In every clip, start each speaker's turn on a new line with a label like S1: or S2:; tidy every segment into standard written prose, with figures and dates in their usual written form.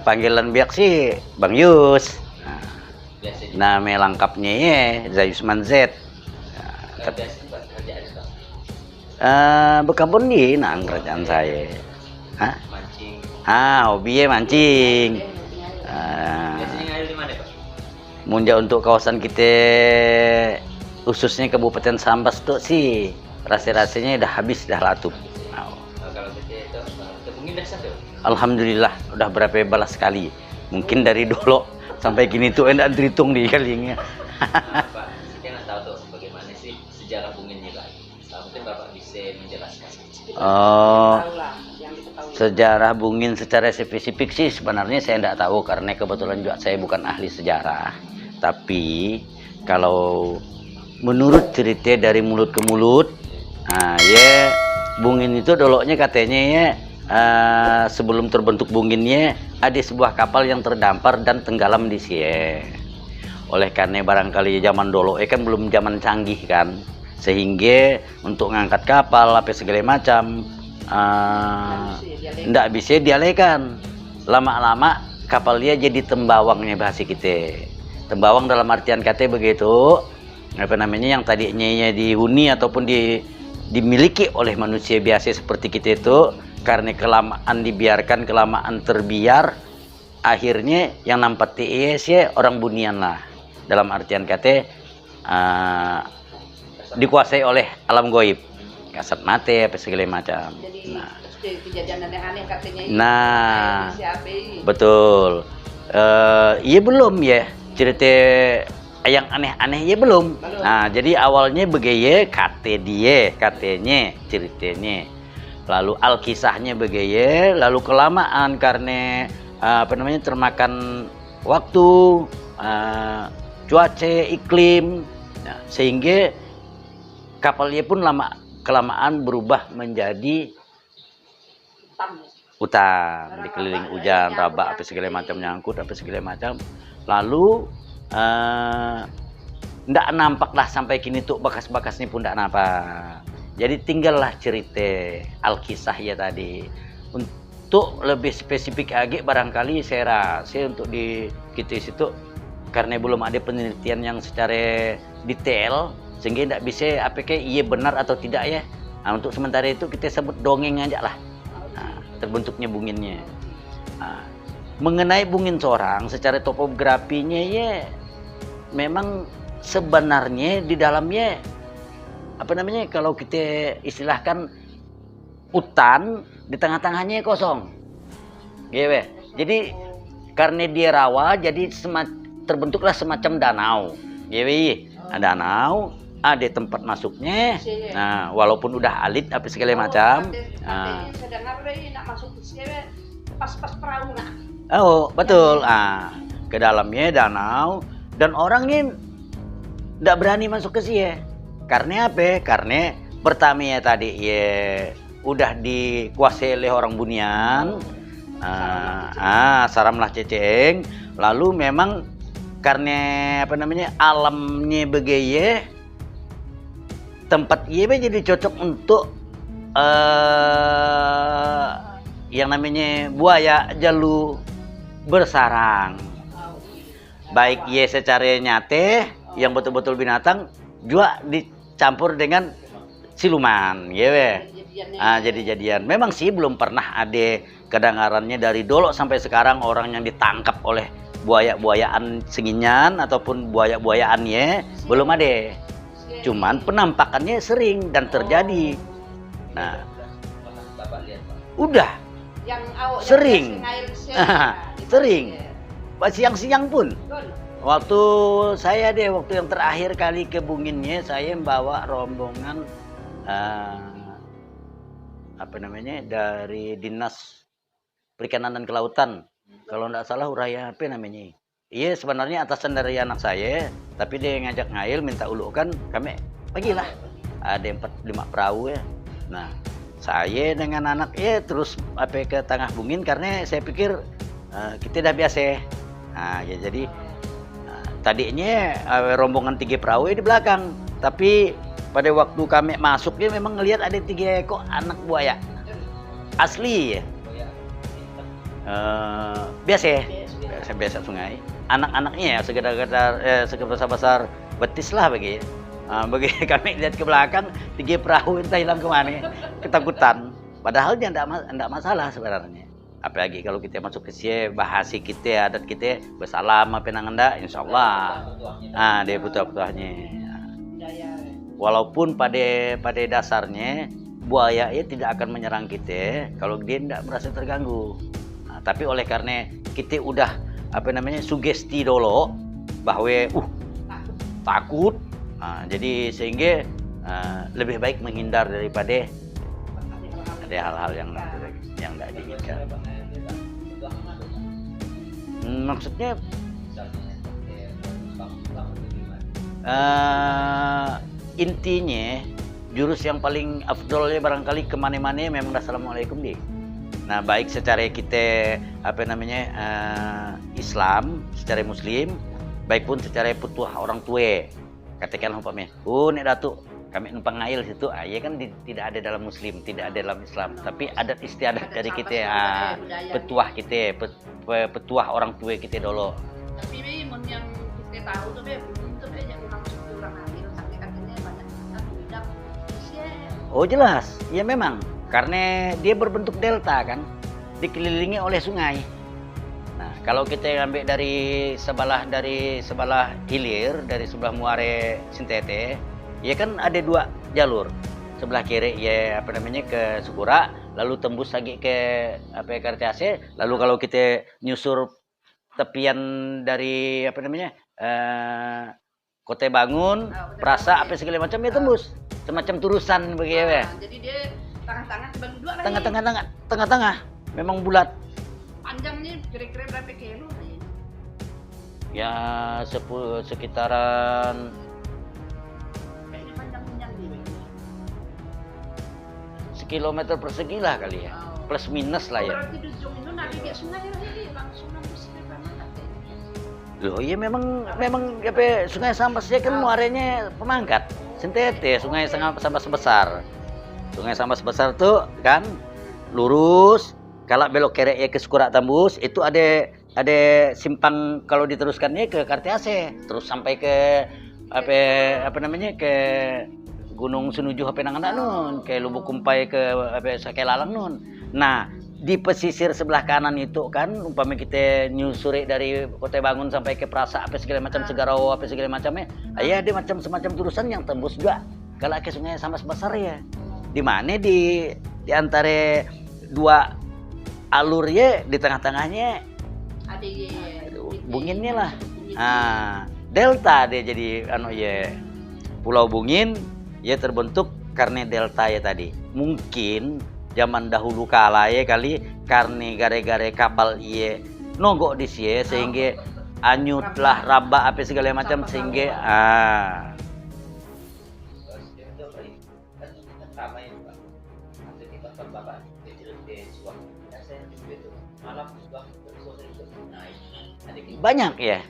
S1: Panggilan biak sih Bang Yus.
S2: Biasanya.
S1: Nama lengkapnya ya Zayusman Z.
S2: Biasanya buat kerjaan itu.
S1: Berkebun di nang kerjaan saya. Hah?
S2: Mancing.
S1: Hobinya mancing.
S2: Biasanya ngayul di mana, Pak?
S1: Munja untuk kawasan kita khususnya Kabupaten Sambas tuh sih rasanya udah habis dah latup.
S2: Kalau kita itu mungkin dah satu.
S1: Alhamdulillah udah berapa balas sekali. Mungkin dari dulu sampai kini tuh enggak terhitung di kalinya.
S2: Pak, saya nggak tahu tuh bagaimana sih sejarah bunginnya, Pak. Mungkin Bapak bisa menjelaskan.
S1: Sejarah bungin secara spesifik sih sebenarnya saya enggak tahu karena kebetulan juga saya bukan ahli sejarah. Tapi kalau menurut cerita dari mulut ke mulut, ya bungin itu doloknya katanya ya sebelum terbentuk bunginnya ada sebuah kapal yang terdampar dan tenggelam di sini. Oleh karena barangkali zaman dulu kan belum zaman canggih kan, sehingga untuk ngangkat kapal apa segala macam ndak bisa dialihkan. Lama-lama kapal dia jadi tembawangnya bahasa kita. Tembawang dalam artian kata begitu, apa namanya yang tadinya dihuni ataupun dimiliki oleh manusia biasa seperti kita itu, karena kelamaan dibiarkan, kelamaan terbiar, akhirnya yang nampak TIS ya orang bunian lah. Dalam artian kata dikuasai oleh alam goib, kasat mata apa segala macam.
S3: Kejadian aneh-aneh katanya.
S1: Betul. Iya belum ya cerita yang aneh-aneh ya belum. Nah jadi awalnya begeye katanya ceritanya. Lalu alkisahnya begeye, lalu kelamaan karena apa namanya termakan waktu, cuaca, iklim, sehingga kapalnya pun kelamaan berubah menjadi hutan, dikeliling hujan, rabak apa segala macam, nyangkut apa segala macam. Lalu ndak nampak lah sampai kini tuh bekas-bekasnya pun ndak nampak. Jadi tinggallah cerita alkisah ya tadi. Untuk lebih spesifik lagi barangkali saya rasa untuk di kita situ karena belum ada penelitian yang secara detail sehingga tidak bisa apakah iya benar atau tidak ya. Nah, untuk sementara itu kita sebut dongeng aja lah. Nah, terbentuknya bunginnya. Nah, mengenai bungin seorang secara topografinya ya memang sebenarnya di dalamnya apa namanya kalau kita istilahkan hutan di tengah-tengahnya kosong. Gitu. Jadi karena dia rawa jadi terbentuklah semacam danau. Gitu. Danau, ada tempat masuknya. Nah, walaupun udah alit apa segala macam.
S3: Saya dengar nak masuk ke sini pas perahu nak.
S1: Oh, betul. Ke dalamnya danau dan orangnya tidak berani masuk ke sini. Karena apa? Karena pertama ya tadi ya udah dikuasai oleh orang bunian. Saramlah ceceng. Lalu memang karena apa namanya alamnya begeye tempat iya jadi cocok untuk yang namanya buaya jalu bersarang. Baik ye secara nyate yang betul-betul binatang juga dicampur dengan siluman, ya. Jadi-jadian. Memang sih belum pernah ada kedengarannya dari dulu sampai sekarang orang yang ditangkap oleh buaya-buayaan senginyan ataupun buaya-buayaannya belum ada. Cuman penampakannya sering dan terjadi. Nah, udah sering, sering. Siang-siang pun. Waktu waktu yang terakhir kali ke bunginnya saya membawa rombongan apa namanya dari Dinas Perikanan dan Kelautan. Kalau nggak salah Uraya apa namanya. Iya sebenarnya atasan dari anak saya, tapi dia ngajak ngail minta ulukan, kami pagilah. Ada 4-5 perahu ya. Nah, saya dengan anak terus ke tengah bungin karena saya pikir kita udah biasa. Nah, ya jadi tadinya rombongan 3 perahu di belakang, tapi pada waktu kami masuknya memang ngelihat ada 3 ekor anak buaya asli ya. biasa ya, biasa sungai. Anak-anaknya ya sekedar besar betis lah bagi. Bagi kami lihat ke belakang, 3 perahu entah hilang kemana, ketakutan. Padahal dia enggak masalah sebenarnya. Apalagi kalau kita masuk ke sini, bahasa kita, adat kita, bersalam apa nanganda, insya Allah. Dia petuah-petuahnya. Walaupun pada dasarnya buaya tidak akan menyerang kita kalau dia tidak merasa terganggu. Tapi oleh karena kita udah sugesti dulu bahwa takut, jadi sehingga lebih baik menghindar daripada ada hal-hal yang tidak diinginkan. Maksudnya intinya jurus yang paling afdolnya barangkali kemana-mana memang assalamualaikum deh. Nah, baik secara kita Islam, secara Muslim, baik pun secara petuah orang tua. Katakan umpamanya, nek datuk kami numpang ngail situ, ya kan tidak ada dalam Muslim, tidak ada dalam Islam, tapi adat istiadat dari kita, petuah kita, petuah orang tua kita dulu.
S3: Tapi yang kita tahu tuh belum tuh yang memang orang ngail, tapi katanya banyak tidak.
S1: Oh jelas, ya memang, karena dia berbentuk delta kan, dikelilingi oleh sungai. Nah, kalau kita ambil dari sebelah hilir, dari sebelah muare Sintete, ya kan ada 2 jalur. Sebelah kiri ya ke Sukura, lalu tembus lagi ke Kartiase, lalu kalau kita nyusur tepian dari Kota Bangun, Prasa segala macam ya tembus. Semacam turusan begitu ya.
S3: Jadi dia tengah-tengah bagi 2 lagi.
S1: Tengah-tengah. Memang bulat.
S3: Panjangnya kira-kira berapa kilo?
S1: Ya sekitaran kilometer persegi lah kali ya, plus minus lah ya.
S3: Berarti di Jong itu navigasi sungai langsung nembus ke mana?
S1: Loh iya memang sungai Sambas ya kan muaranya pemangkat. Sintete sungai Sambas besar. Sungai Sambas besar tuh kan lurus, kalau belok kiri ya ke Sukura Tambus itu ada simpang kalau diteruskannya ke Kartiase, terus sampai ke ke Gunung Senuju Penanganan nun, ke Lubuk Kumpai ke Sake Lalang nun. Nah, di pesisir sebelah kanan itu kan umpama kita nyusuri dari Kota Bangun sampai ke Prasa segala macam Segarau segala macamnya. Ya dia macam semacam turusan yang tembus juga kalau ke Sungai Sambas besar ya. Di mana di antara 2 alur ya, di tengah-tengahnya ada bunginnya lah. Delta dia jadi Pulau Bungin ya terbentuk karena delta ya tadi. Mungkin zaman dahulu kala ya kali karena gare-gare kapal nonggok di sini sehingga anyutlah raba segala macam sehingga banyak ya.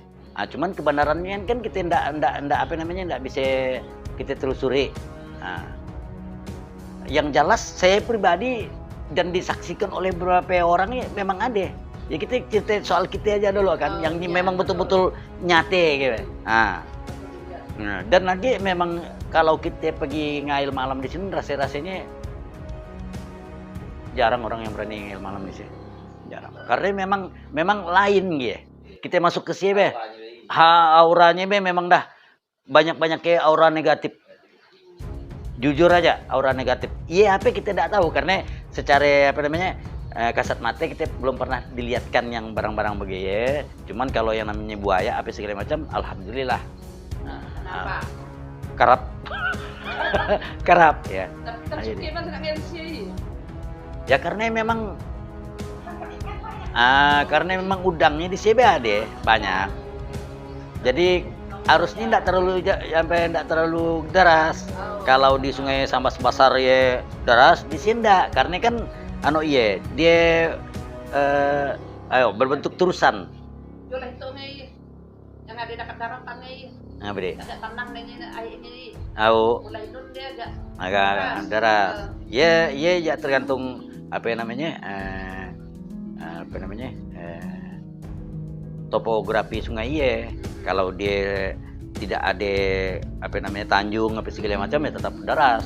S1: Cuman kebenarannya kan kita ndak bisa kita telusuri. Yang jelas saya pribadi dan disaksikan oleh beberapa orang ya memang ada. Ya kita soal kita aja dulu kan, yang memang betul-betul nyate gitu. Dan lagi memang kalau kita pergi ngail malam di sini rasanya jarang orang yang berani ngail malam di sini. Jarang. Karena memang lain gitu. Kita masuk ke sini auranya memang dah banyak kayak aura negatif. Jujur aja aura negatif. Iya apa kita tidak tahu karena secara kasat mata kita belum pernah dilihatkan yang barang-barang begini. Cuman kalau yang namanya buaya segala macam alhamdulillah.
S3: Kenapa?
S1: Kerap ya.
S3: Tapi
S1: Ya karena memang udangnya di CB ada banyak. Jadi arusnya tidak terlalu deras. Kalau di Sungai Sambas besar ya deras, di sini enggak. Karena kan dia berbentuk terusan.
S3: Yolah itu yang ada dekat daratan
S1: Apa deh?
S3: Agak tenang dengan air ini. Mulai itu dia
S1: agak deras. Ya tergantung apa namanya topografi sungai iya. Kalau dia tidak ada apa namanya tanjung apa segala macam ya tetap deras.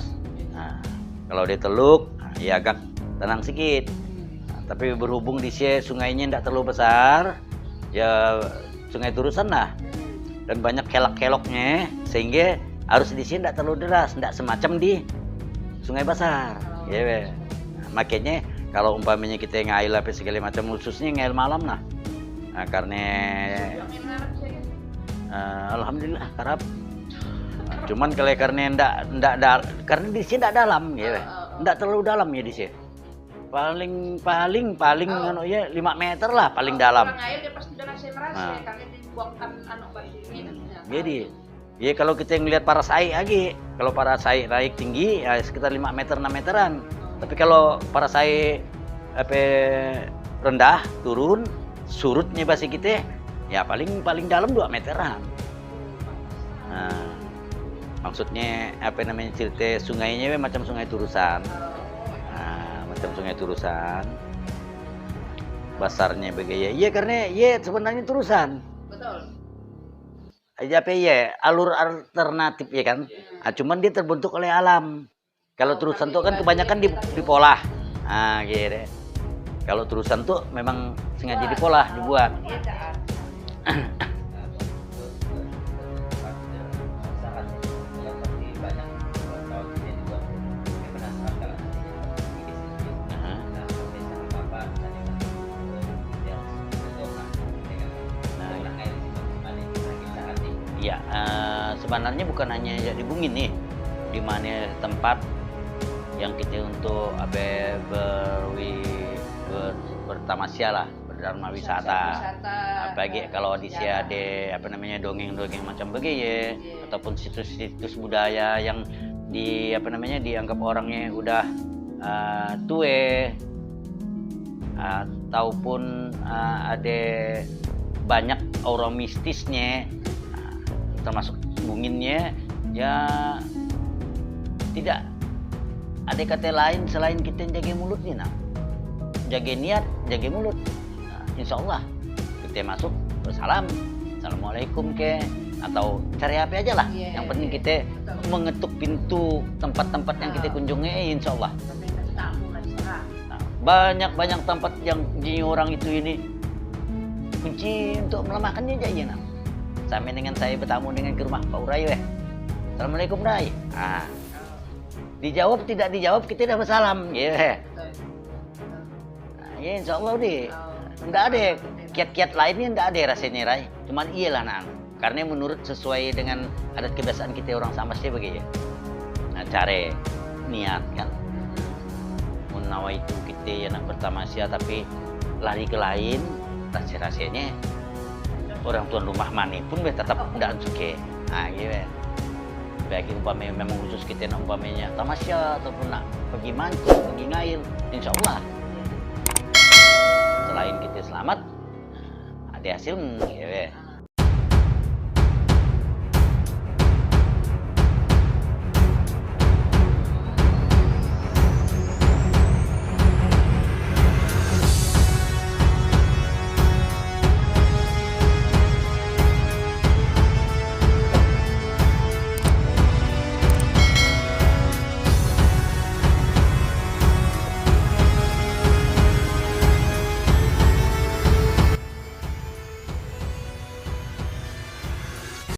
S1: Nah, kalau dia teluk ya agak tenang sedikit. Nah, tapi berhubung di sini sungainya tidak terlalu besar, ya sungai Turusan lah, dan banyak kelok-keloknya sehingga arus di sini tidak terlalu deras, tidak semacam di sungai besar. Ya, nah, makanya kalau umpamanya kita ngail apa segala macam khususnya ngail malam lah. Nah, karena alhamdulillah karap. Cuman kalau karena karena di sini tidak dalam ya. Tidak terlalu dalam ya di sini. Paling anu ya 5 meter lah paling dalam.
S3: Orang air dia pasti udah nasi merasa karena dibuangkan anak baju ini.
S1: Jadi ya kalau kita ngelihat paras air lagi, kalau paras air naik tinggi ya sekitar 5 meter 6 meteran. Tapi kalau paras air apa rendah turun surutnya basi kita ya paling dalam 2 meteran. Nah, maksudnya apa namanya cerita sungainya macam sungai Turusan. Nah, macam sungai Turusan. Besarnya begaya. Iya karena ya sebenarnya Turusan.
S3: Betul.
S1: Aja apa ya alur alternatif ya kan. Nah, cuman dia terbentuk oleh alam. Kalau Turusan tuh kan kebanyakan di pola. Nah, gitu. Kalau Turusan tuh memang sengaja dipolah dibuat. Ya, sebenarnya bukan hanya di Bungin nih, di mana tempat yang kita untuk apa bertamasya lah, berdharma wisata. Apalagi kalau di sini ada apa namanya dongeng-dongeng macam begini, ataupun situs-situs budaya yang di apa namanya dianggap orangnya udah tua, ataupun ada banyak aura mistisnya, termasuk bunginnya ya tidak ada kata lain selain kita jaga mulutnya, nah. Jaga niat, jaga mulut. Nah, insya Allah kita masuk bersalam, assalamualaikum ke, atau cari apa aja lah.
S3: Yeah,
S1: yang penting kita mengetuk pintu tempat-tempat yang kita kunjungi, insya Allah. Nah, banyak tempat yang di orang itu ini kunci untuk melemahkannya aja ya, nah. Sama dengan saya bertamu dengan ke rumah Pak Urayu ya. Assalamualaikum Ray. Ah. Dijawab tidak dijawab kita dah bersalam ya. Nah, ya insya Allah deh. Enggak ada kiat-kiat lainnya, enggak ada rasanya Ray. Cuman iyalah nang. Karena menurut sesuai dengan adat kebiasaan kita orang sama sih begitu. Nah, cara niat kan. Menawa itu kita yang nak bertamasya tapi lari ke lain, rahsia-rahsianya orang tuan rumah mana pun tetap tidak suka. Nah, gitu. Bagi umpamanya memang khusus kita nak umpamanya tamasya ataupun nak pergi mancing, pergi ngail, insya Allah. Selain kita selamat, ada hasil, gitu.